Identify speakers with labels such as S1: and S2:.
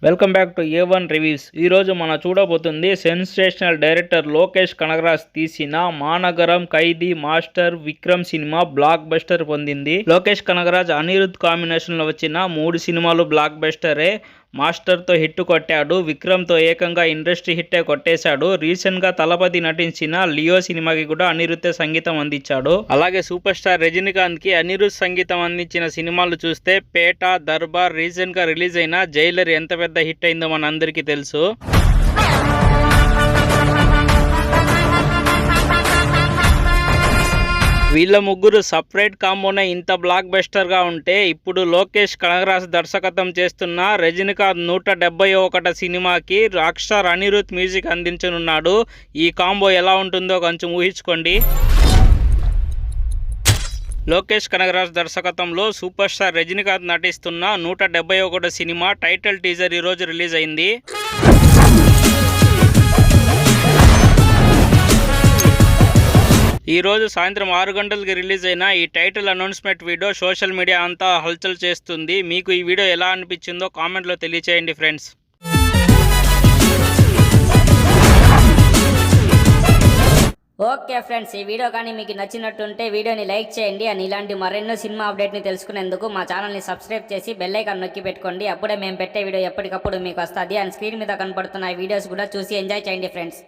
S1: Welcome back to A one reviews. ఈరోజు మనం చూడబోతుంది సెన్సేషనల్ డైరెక్టర్ లోకేష్ కనగరాజ్ తీసిన Maanagaram, Khaidi, Master, Vikram cinema blockbuster పొందింది. లోకేష్ కనగరాజ్, అనిరుద్ కాంబినేషన్లో వచ్చిన 3 సినిమాలు బ్లాక్ బస్టరే. మాస్టర్తో హిట్ కొట్టాడు, విక్రమ్తో ఏకంగా ఇండస్ట్రీ హిట్టే కొట్టేశాడు. రీసెంట్గా తలపతి నటించిన లియో సినిమాకి కూడా అనిరుద్ధే సంగీతం అందించాడు. అలాగే సూపర్ స్టార్ రజనీకాంత్కి అనిరుద్ సంగీతం అందించిన సినిమాలు చూస్తే పేట, దర్బార్, రీసెంట్గా రిలీజ్ అయిన జైలర్ ఎంత పెద్ద హిట్ అయిందో మన అందరికీ తెలుసు. వీళ్ళ ముగ్గురు సపరేట్ కాంబోనే ఇంత బ్లాక్ బస్టర్గా ఉంటే, ఇప్పుడు లోకేష్ కనగరాజ్ దర్శకత్వం చేస్తున్న రజనీకాంత్ 171 సినిమాకి రాక్ స్టార్ అనిరుద్ మ్యూజిక్ అందించనున్నాడు. ఈ కాంబో ఎలా ఉంటుందో కొంచెం ఊహించుకోండి. లోకేష్ కనగరాజ్ దర్శకత్వంలో సూపర్ స్టార్ రజనీకాంత్ నటిస్తున్న 171 సినిమా టైటిల్ టీజర్ ఈరోజు రిలీజ్ అయింది. ఈరోజు సాయంత్రం 6 గంటలకి రిలీజ్ అయిన ఈ title announcement video social media అంతా హల్చల్ చేస్తుంది. మీకు ఈ వీడియో ఎలా అనిపించిందో కామెంట్లో తెలియచేయండి ఫ్రెండ్స్.
S2: ఓకే ఫ్రెండ్స్, ఈ వీడియో కానీ మీకు నచ్చినట్టుంటే వీడియోని లైక్ చేయండి. అండ్ ఇలాంటి మరెన్నో సినిమా అప్డేట్ని తెలుసుకునేందుకు మా ఛానల్ని సబ్స్క్రైబ్ చేసి బెల్ ఐకాన్ నొక్కి పెట్టుకోండి. అప్పుడే మేము పెట్టే వీడియో ఎప్పటికప్పుడు మీకు వస్తుంది. అండ్ స్క్రీన్ మీద కనపడుతున్న ఈ వీడియోస్ కూడా చూసి ఎంజాయ్ చేయండి ఫ్రెండ్స్.